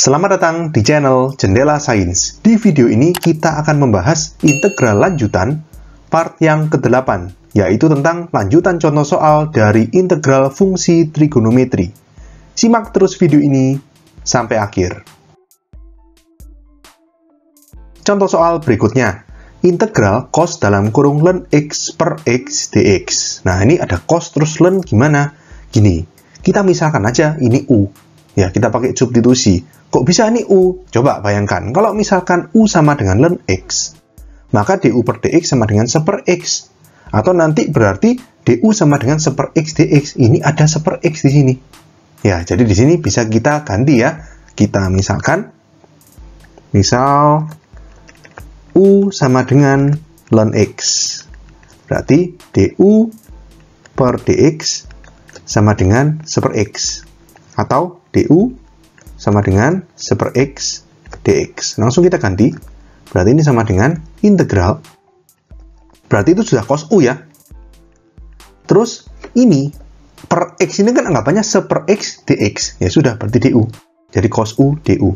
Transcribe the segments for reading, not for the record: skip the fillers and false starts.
Selamat datang di channel Jendela Sains. Di video ini kita akan membahas integral lanjutan part yang ke-8, yaitu tentang lanjutan contoh soal dari integral fungsi trigonometri. Simak terus video ini sampai akhir. Contoh soal berikutnya, integral cos dalam kurung ln x per x dx. Nah, ini ada cos terus ln gimana? Gini, kita misalkan aja ini u. Ya, kita pakai substitusi. Kok bisa ini U? Coba bayangkan, kalau misalkan U sama dengan ln X, maka du per dx sama dengan 1 per X. Atau nanti berarti du sama dengan 1 per X dx. Ini ada 1 per X di sini. Ya, jadi di sini bisa kita ganti ya. Kita misalkan, misal U sama dengan ln X. Berarti du per dx sama dengan 1 per X. Atau du sama dengan 1 per X dx. Langsung kita ganti. Berarti ini sama dengan integral. Berarti itu sudah cos U ya. Terus ini per X ini kan anggapannya 1 per X dx. Ya sudah, berarti du. Jadi cos U du.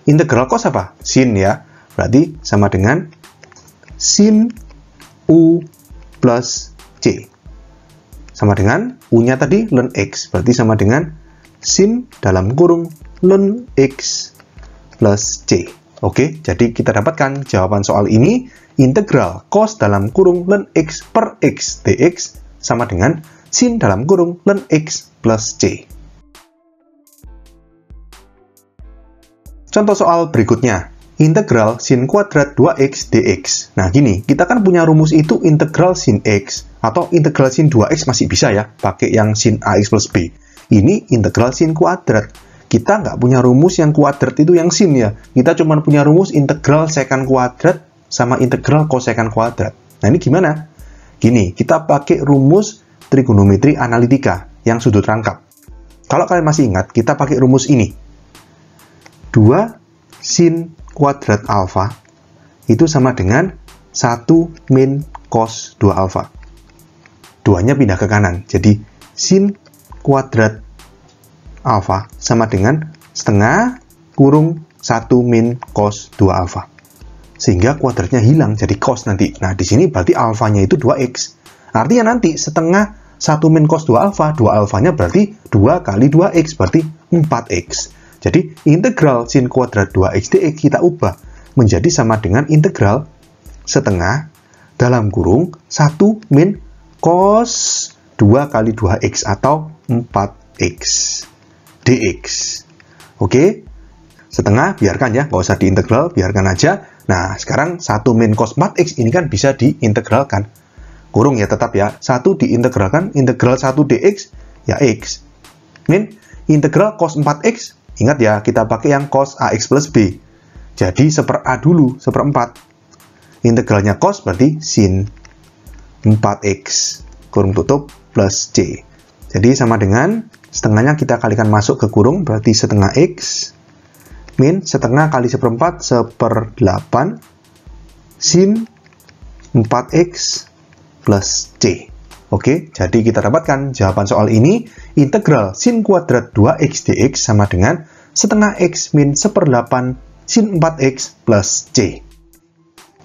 Integral cos apa? Sin ya. Berarti sama dengan sin U plus C. Sama dengan U-nya tadi ln X. Berarti sama dengan sin dalam kurung ln X plus C. Oke, jadi kita dapatkan jawaban soal ini, integral cos dalam kurung ln X per X dx sama dengan sin dalam kurung ln X plus C. Contoh soal berikutnya, integral sin kuadrat 2x dx. Nah gini, kita kan punya rumus itu integral sin x, atau integral sin 2x masih bisa ya, pakai yang sin ax plus b. Ini integral sin kuadrat. Kita nggak punya rumus yang kuadrat itu yang sin ya. Kita cuma punya rumus integral sekant kuadrat sama integral kosekant kuadrat. Nah ini gimana? Gini, kita pakai rumus trigonometri analitika yang sudut rangkap. Kalau kalian masih ingat, kita pakai rumus ini. 2 sin kuadrat alfa itu sama dengan 1 min cos 2 alfa. 2-nya pindah ke kanan. Jadi sin kuadrat alfa sama dengan setengah kurung 1 min cos 2 alfa. Sehingga kuadratnya hilang, jadi cos nanti. Nah, di sini berarti alfanya itu 2x. Artinya nanti setengah 1 min cos 2 alfa, 2 alfanya berarti 2 kali 2x, berarti 4x. Jadi, integral sin kuadrat 2x dx kita ubah menjadi sama dengan integral setengah dalam kurung 1 min cos 2 kali 2x atau 4x dx. Oke, setengah biarkan ya, nggak usah diintegral, biarkan aja. Nah, sekarang 1 min cos 4x ini kan bisa diintegralkan. Kurung ya tetap ya, 1 diintegralkan, integral 1 dx ya x. Min integral cos 4x, ingat ya, kita pakai yang cos ax plus b. Jadi 1 per a dulu, 1 per 4. Integralnya cos berarti sin 4x, kurung tutup, plus c. Jadi sama dengan setengahnya kita kalikan masuk ke kurung, berarti setengah x min setengah kali 1 per 4, 1 per 8 sin 4x plus c. Oke, jadi kita dapatkan jawaban soal ini, integral sin kuadrat 2x dx sama dengan setengah x min 1 per 8 sin 4x plus c.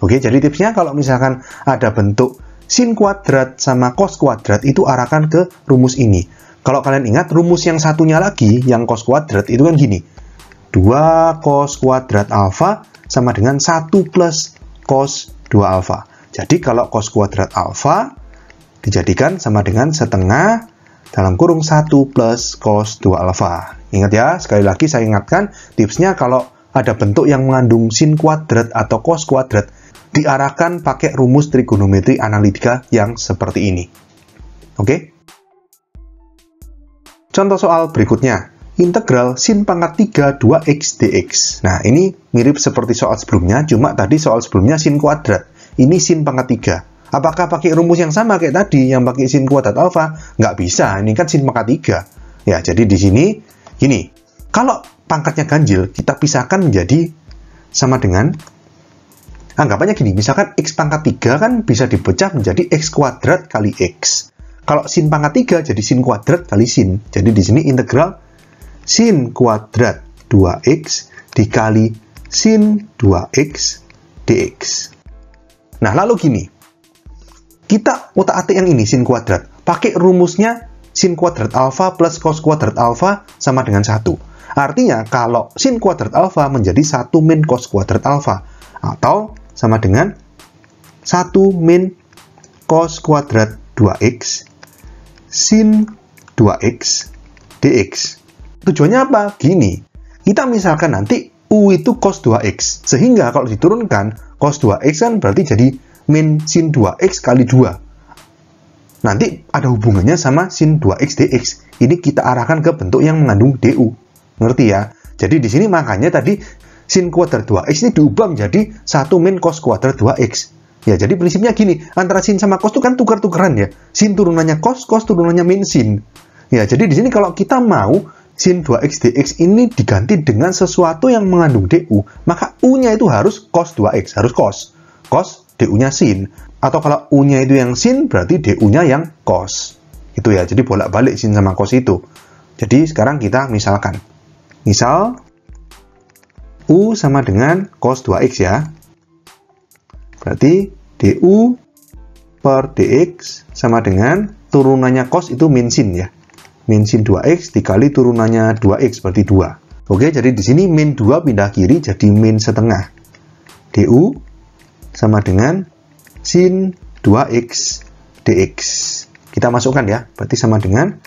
Oke, jadi tipsnya kalau misalkan ada bentuk sin kuadrat sama cos kuadrat itu arahkan ke rumus ini. Kalau kalian ingat, rumus yang satunya lagi, yang cos kuadrat, itu kan gini. 2 cos kuadrat alfa sama dengan 1 plus cos 2 alfa. Jadi kalau cos kuadrat alfa dijadikan sama dengan setengah dalam kurung 1 plus cos 2 alfa. Ingat ya, sekali lagi saya ingatkan, tipsnya kalau ada bentuk yang mengandung sin kuadrat atau cos kuadrat, diarahkan pakai rumus trigonometri analitika yang seperti ini. Oke? Contoh soal berikutnya, integral sin pangkat 3 2x dx. Nah, ini mirip seperti soal sebelumnya, cuma tadi soal sebelumnya sin kuadrat. Ini sin pangkat 3. Apakah pakai rumus yang sama kayak tadi, yang pakai sin kuadrat alfa? Nggak bisa, ini kan sin pangkat 3. Ya, jadi di sini, gini, kalau pangkatnya ganjil, kita pisahkan menjadi sama dengan, anggapannya gini, misalkan x pangkat 3 kan bisa dipecah menjadi x kuadrat kali x. Kalau sin pangkat 3 jadi sin kuadrat kali sin. Jadi di sini integral sin kuadrat 2x dikali sin 2x dx. Nah, lalu gini. Kita otak-atik yang ini, sin kuadrat. Pakai rumusnya sin kuadrat alfa plus cos kuadrat alfa sama dengan 1. Artinya, kalau sin kuadrat alfa menjadi 1 min cos kuadrat alfa. Atau sama dengan 1 min cos kuadrat 2x sin 2x dx. Tujuannya apa? Gini. Kita misalkan nanti U itu cos 2x. Sehingga kalau diturunkan, cos 2x kan berarti jadi min sin 2x kali 2. Nanti ada hubungannya sama sin 2x dx. Ini kita arahkan ke bentuk yang mengandung du. Ngerti ya? Jadi di sini makanya tadi sin kuadrat 2x ini diubah menjadi 1 min cos kuadrat 2x. Ya, jadi prinsipnya gini. Antara sin sama cos itu kan tukar-tukaran ya. Sin turunannya cos, cos turunannya min sin. Ya, jadi di sini kalau kita mau sin 2x dx ini diganti dengan sesuatu yang mengandung du, maka u-nya itu harus cos 2x, harus cos. Cos du-nya sin. Atau kalau u-nya itu yang sin, berarti du-nya yang cos. Itu ya, jadi bolak-balik sin sama cos itu. Jadi sekarang kita misalkan. Misal, u sama dengan cos 2x ya. Berarti du per dx sama dengan turunannya cos itu min sin ya. Min sin 2x dikali turunannya 2x berarti 2. Oke, jadi di sini min 2 pindah kiri jadi min setengah. Du sama dengan sin 2x dx. Kita masukkan ya, berarti sama dengan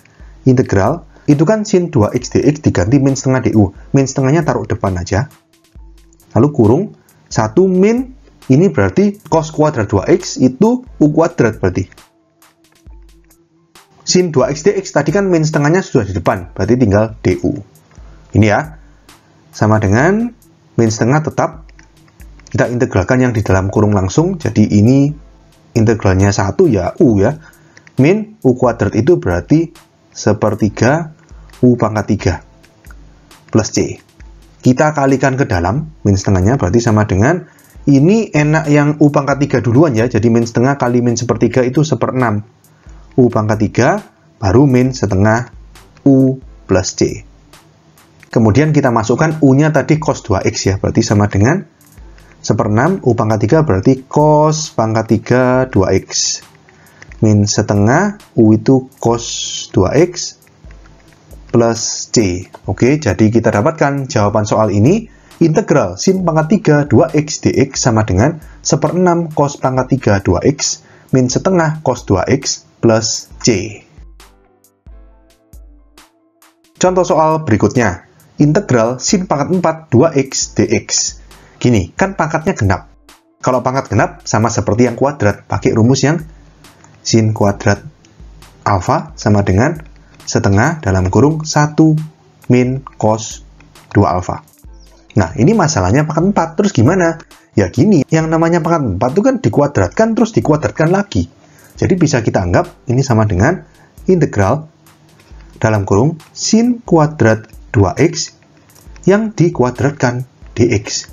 integral. Itu kan sin 2x dx diganti min setengah du. Min setengahnya taruh depan aja. Lalu kurung 1 min, ini berarti cos kuadrat 2x itu u kuadrat berarti. Sin 2x dx tadi kan min setengahnya sudah di depan, berarti tinggal du. Ini ya, sama dengan min setengah tetap kita integralkan yang di dalam kurung langsung, jadi ini integralnya 1 ya u ya. Min u kuadrat itu berarti sepertiga u pangkat 3 plus c. Kita kalikan ke dalam, min setengahnya berarti sama dengan, ini enak yang u pangkat 3 duluan ya, jadi min setengah kali min sepertiga itu 1/6. U pangkat 3 baru min setengah U plus C. Kemudian kita masukkan U-nya tadi cos 2x ya, berarti sama dengan 1/6 U pangkat 3 berarti cos pangkat 3 2x. Min setengah U itu cos 2x plus C. Oke, jadi kita dapatkan jawaban soal ini, integral sin pangkat 3 2x dx sama dengan 1/6 cos pangkat 3 2x min setengah cos 2x plus C. Contoh soal berikutnya, integral sin pangkat 4 2x dx. Gini, kan pangkatnya genap. Kalau pangkat genap sama seperti yang kuadrat, pakai rumus yang sin kuadrat alfa sama dengan setengah dalam kurung 1 min cos 2 alfa. Nah, ini masalahnya pangkat 4. Terus gimana? Ya gini, yang namanya pangkat 4 itu kan dikuadratkan terus dikuadratkan lagi. Jadi bisa kita anggap ini sama dengan integral dalam kurung sin kuadrat 2x yang dikuadratkan dx.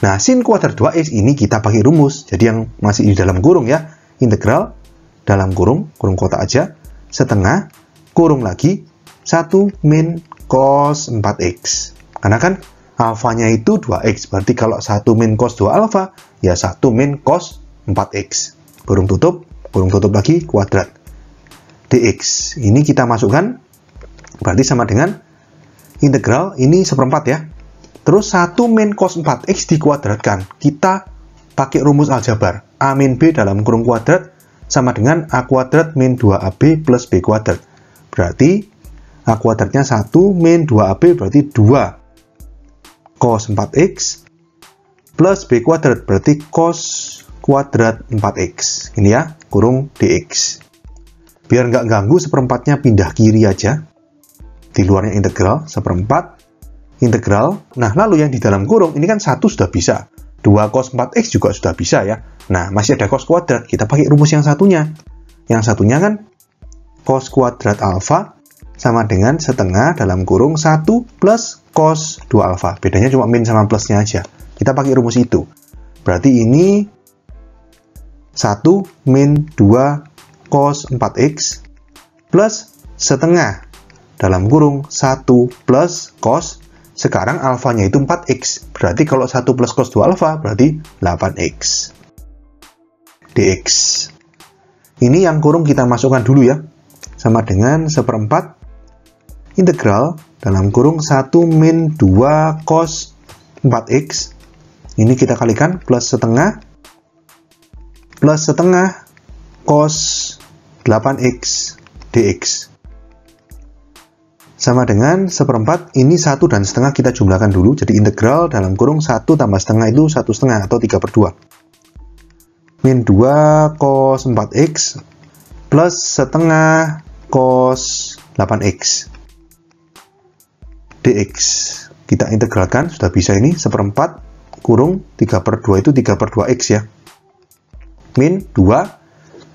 Nah, sin kuadrat 2x ini kita pakai rumus. Jadi yang masih di dalam kurung ya, integral dalam kurung kotak aja, setengah, kurung lagi, 1 min cos 4x. Karena kan alfanya itu 2x, berarti kalau 1 min cos 2 alfa, ya 1 min cos 4x. Kurung tutup lagi, kuadrat. dx. Ini kita masukkan, berarti sama dengan integral, ini 1/4 ya. Terus 1 min cos 4x dikuadratkan. Kita pakai rumus aljabar. A min B dalam kurung kuadrat sama dengan A kuadrat min 2AB plus B kuadrat. Berarti A kuadratnya 1 min 2AB berarti 2 cos 4x plus B kuadrat berarti cos kuadrat 4x. Ini ya, kurung dx. Biar nggak ganggu, 1/4-nya pindah kiri aja. Di luarnya integral, 1/4 integral. Nah, lalu yang di dalam kurung, ini kan 1 sudah bisa. 2 cos 4x juga sudah bisa ya. Nah, masih ada cos kuadrat. Kita pakai rumus yang satunya. Yang satunya kan cos kuadrat alfa sama dengan setengah dalam kurung 1 plus cos 2 alfa. Bedanya cuma min sama plusnya aja. Kita pakai rumus itu. Berarti ini 1 min 2 cos 4x plus setengah dalam kurung 1 plus cos Sekarang alfanya itu 4x. Berarti kalau 1 plus cos 2 alfa berarti 8x. dx. Ini yang kurung kita masukkan dulu ya. Sama dengan 1/4 integral dalam kurung 1 min 2 cos 4x. Ini kita kalikan plus setengah cos 8x dx. Sama dengan 1/4, ini 1 dan setengah kita jumlahkan dulu, jadi integral dalam kurung 1 tambah setengah itu 1/2 atau 3/2. Min 2 cos 4x plus setengah cos 8x dx. Kita integralkan, sudah bisa ini, 1/4 kurung 3/2 itu 3/2x ya. Min 2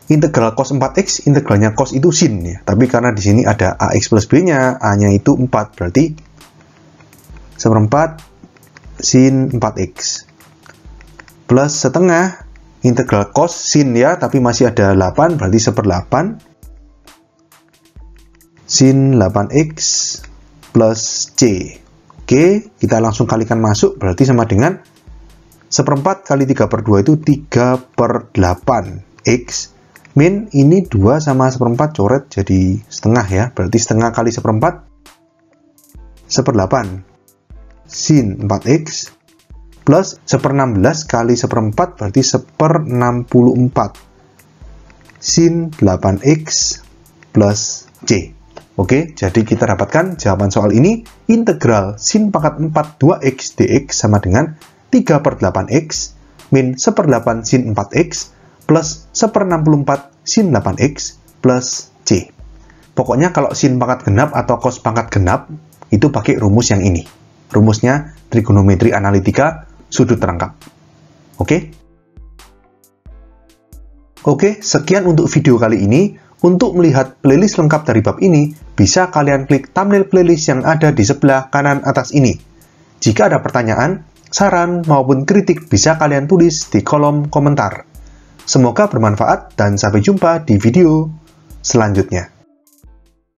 integral cos 4x, integralnya cos itu sin ya. Tapi karena di sini ada ax plus b-nya, a-nya itu 4, berarti 1/4 sin 4x. Plus setengah integral cos sin ya, tapi masih ada 8, berarti 1/8 sin 8x plus c. Oke, kita langsung kalikan masuk, berarti sama dengan 1/4 kali 3/2 itu 3/8x. Min ini 2 sama 1/4 coret jadi setengah ya. Berarti setengah kali 1/4 1/8 sin 4x plus 1/16 kali 1/4 berarti 1/64 sin 8x plus c. Oke, jadi kita dapatkan jawaban soal ini, integral sin pangkat 4 2x dx sama dengan 3/8x min 1/8 sin 4x plus 1/64 sin 8x plus c. Pokoknya kalau sin pangkat genap atau cos pangkat genap, itu pakai rumus yang ini. Rumusnya trigonometri analitika sudut terangkap. Oke? Oke, sekian untuk video kali ini. Untuk melihat playlist lengkap dari bab ini, bisa kalian klik thumbnail playlist yang ada di sebelah kanan atas ini. Jika ada pertanyaan, saran, maupun kritik bisa kalian tulis di kolom komentar. Semoga bermanfaat dan sampai jumpa di video selanjutnya.